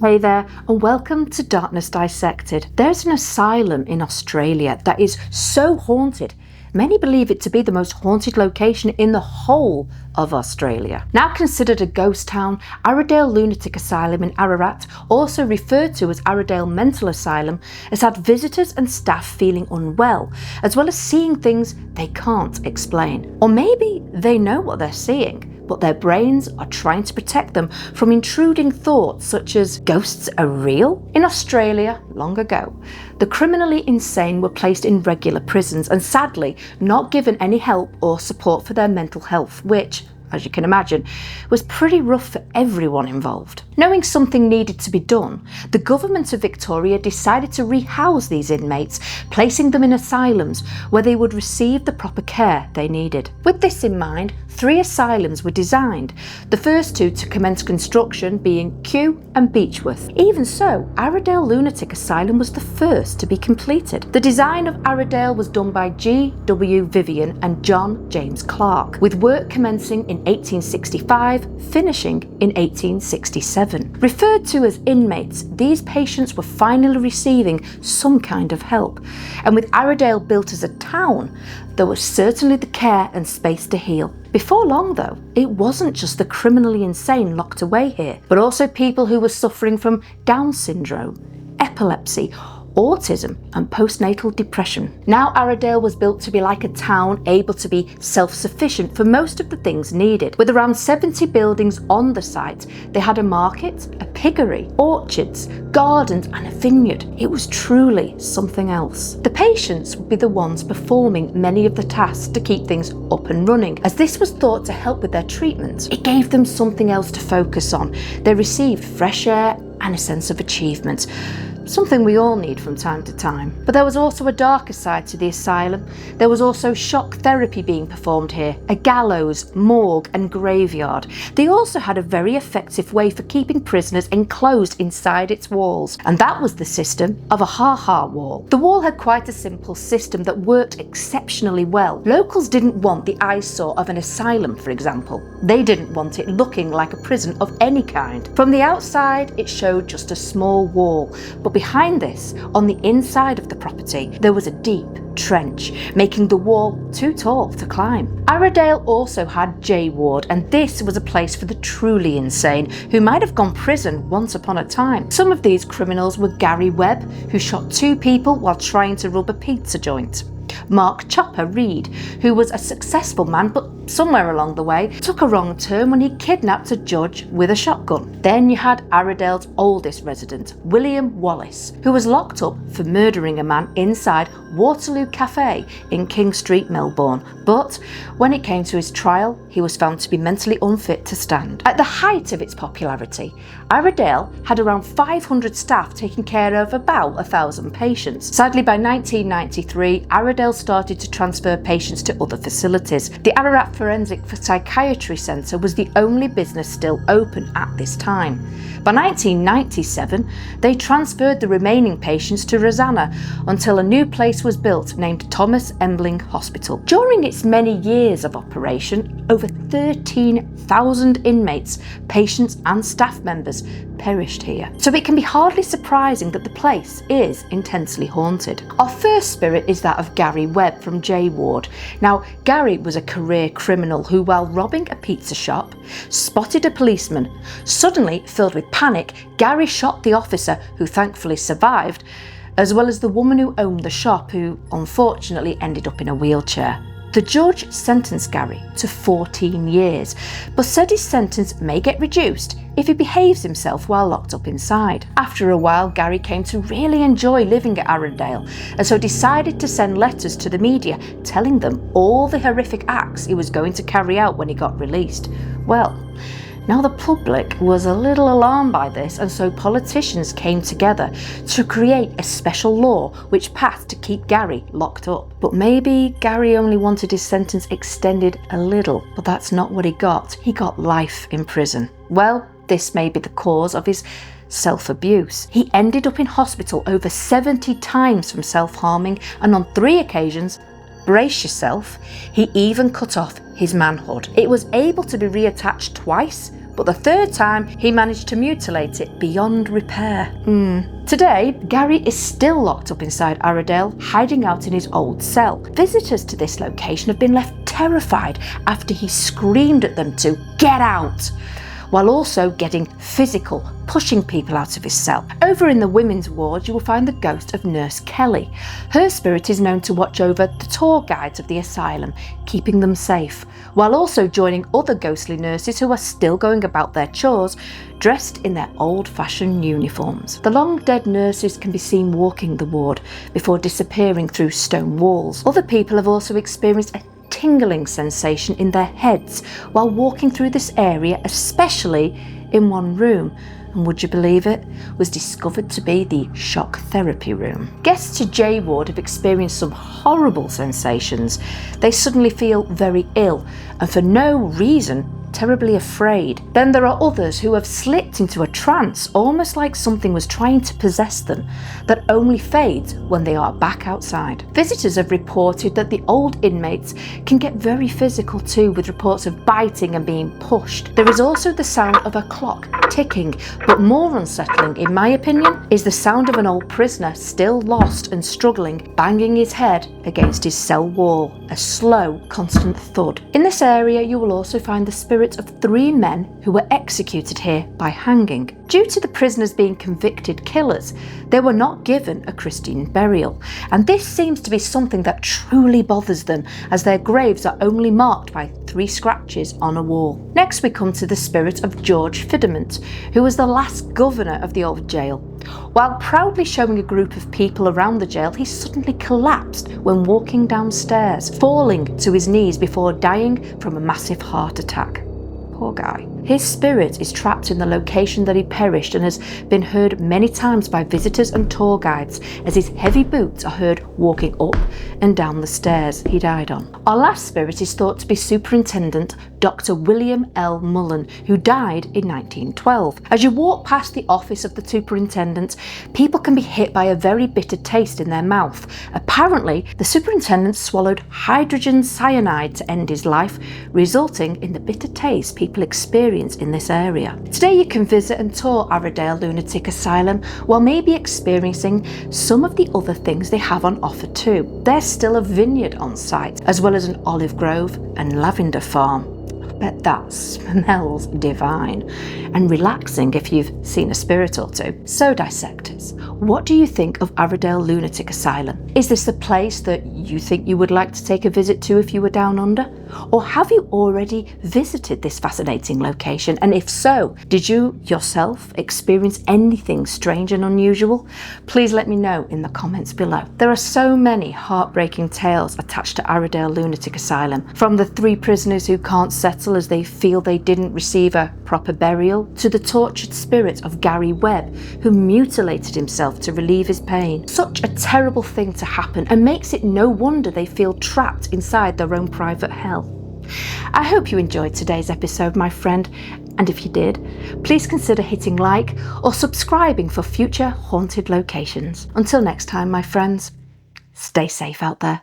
Hey there, and welcome to Darkness Dissected. There's an asylum in Australia that is so haunted, many believe it to be the most haunted location in the whole of Australia. Now considered a ghost town, Aradale Lunatic Asylum in Ararat, also referred to as Aradale Mental Asylum, has had visitors and staff feeling unwell, as well as seeing things they can't explain. Or maybe they know what they're seeing, but their brains are trying to protect them from intruding thoughts such as ghosts are real? In Australia, long ago, the criminally insane were placed in regular prisons and sadly not given any help or support for their mental health, which, as you can imagine, was pretty rough for everyone involved. Knowing something needed to be done, the government of Victoria decided to rehouse these inmates, placing them in asylums where they would receive the proper care they needed. With this in mind, 3 asylums were designed, the first 2 to commence construction being Kew and Beechworth. Even so, Aradale Lunatic Asylum was the first to be completed. The design of Aradale was done by G.W. Vivian and John James Clark, with work commencing in 1865, finishing in 1867. Referred to as inmates, these patients were finally receiving some kind of help, and with Aradale built as a town, there was certainly the care and space to heal. Before long though, it wasn't just the criminally insane locked away here, but also people who were suffering from Down syndrome, epilepsy, autism and postnatal depression. Now Aradale was built to be like a town able to be self-sufficient for most of the things needed. With around 70 buildings on the site, they had a market, a piggery, orchards, gardens and a vineyard. It was truly something else. The patients would be the ones performing many of the tasks to keep things up and running, as this was thought to help with their treatment. It gave them something else to focus on. They received fresh air and a sense of achievement, something we all need from time to time. But there was also a darker side to the asylum. There was also shock therapy being performed here, a gallows, morgue and graveyard. They also had a very effective way for keeping prisoners enclosed inside its walls, and that was the system of a ha-ha wall. The wall had quite a simple system that worked exceptionally well. Locals didn't want the eyesore of an asylum, for example. They didn't want it looking like a prison of any kind. From the outside, it showed just a small wall, but behind this, on the inside of the property, there was a deep trench, making the wall too tall to climb. Aradale also had J Ward, and this was a place for the truly insane who might have gone prison once upon a time. Some of these criminals were Gary Webb, who shot 2 people while trying to rob a pizza joint. Mark Chopper Reed, who was a successful man but somewhere along the way took a wrong turn when he kidnapped a judge with a shotgun. Then you had Aradale's oldest resident, William Wallace, who was locked up for murdering a man inside Waterloo Cafe in King Street, Melbourne. But when it came to his trial, he was found to be mentally unfit to stand. At the height of its popularity, Aradale had around 500 staff taking care of about 1,000 patients. Sadly, by 1993, Aradale started to transfer patients to other facilities. The Ararat Forensic Psychiatry Centre was the only business still open at this time. By 1997, they transferred the remaining patients to Rosanna until a new place was built named Thomas Embling Hospital. During its many years of operation, over 13,000 inmates, patients and staff members perished here. So it can be hardly surprising that the place is intensely haunted. Our first spirit is that of Gary Webb from J Ward. Now, Gary was a career criminal who, while robbing a pizza shop, spotted a policeman. Suddenly, filled with panic, Gary shot the officer, who thankfully survived, as well as the woman who owned the shop, who unfortunately ended up in a wheelchair. The judge sentenced Gary to 14 years, but said his sentence may get reduced if he behaves himself while locked up inside. After a while, Gary came to really enjoy living at Aradale, and so decided to send letters to the media telling them all the horrific acts he was going to carry out when he got released. Well, now the public was a little alarmed by this, and so politicians came together to create a special law which passed to keep Gary locked up. But maybe Gary only wanted his sentence extended a little, but that's not what he got. He got life in prison. Well, this may be the cause of his self-abuse. He ended up in hospital over 70 times from self-harming, and on 3 occasions, brace yourself, he even cut off his manhood. It was able to be reattached twice, but the third time he managed to mutilate it beyond repair. Today, Gary is still locked up inside Aradale, hiding out in his old cell. Visitors to this location have been left terrified after he screamed at them to get out, while also getting physical, pushing people out of his cell. Over in the women's ward, you will find the ghost of Nurse Kelly. Her spirit is known to watch over the tour guides of the asylum, keeping them safe, while also joining other ghostly nurses who are still going about their chores, dressed in their old-fashioned uniforms. The long-dead nurses can be seen walking the ward before disappearing through stone walls. Other people have also experienced a tingling sensation in their heads while walking through this area, especially in one room, and would you believe it, was discovered to be the shock therapy room. Guests to J Ward have experienced some horrible sensations. They suddenly feel very ill and for no reason terribly afraid. Then there are others who have slipped into a trance, almost like something was trying to possess them, that only fades when they are back outside. Visitors have reported that the old inmates can get very physical too, with reports of biting and being pushed. There is also the sound of a clock ticking, but more unsettling, in my opinion, is the sound of an old prisoner still lost and struggling, banging his head against his cell wall, a slow, constant thud. In this area, you will also find the spirit of 3 men who were executed here by hanging. Due to the prisoners being convicted killers, they were not given a Christian burial, and this seems to be something that truly bothers them, as their graves are only marked by 3 scratches on a wall. Next, we come to the spirit of George Fidament, who was the last governor of the old jail. While proudly showing a group of people around the jail, he suddenly collapsed when walking downstairs, falling to his knees before dying from a massive heart attack. Poor guy. His spirit is trapped in the location that he perished and has been heard many times by visitors and tour guides, as his heavy boots are heard walking up and down the stairs he died on. Our last spirit is thought to be Superintendent Dr. William L. Mullen, who died in 1912. As you walk past the office of the superintendent, people can be hit by a very bitter taste in their mouth. Apparently, the superintendent swallowed hydrogen cyanide to end his life, resulting in the bitter taste people experience in this area. Today you can visit and tour Aradale Lunatic Asylum while maybe experiencing some of the other things they have on offer too. There's still a vineyard on site, as well as an olive grove and lavender farm. I bet that smells divine and relaxing if you've seen a spirit or two. So dissectors, what do you think of Aradale Lunatic Asylum? Is this a place that you think you would like to take a visit to if you were down under? Or have you already visited this fascinating location? And if so, did you yourself experience anything strange and unusual? Please let me know in the comments below. There are so many heartbreaking tales attached to Aradale Lunatic Asylum, from the 3 prisoners who can't settle as they feel they didn't receive a proper burial, to the tortured spirit of Gary Webb, who mutilated himself to relieve his pain. Such a terrible thing to happen, and makes it no wonder they feel trapped inside their own private hell. I hope you enjoyed today's episode, my friend, and if you did, please consider hitting like or subscribing for future haunted locations. Until next time, my friends, stay safe out there.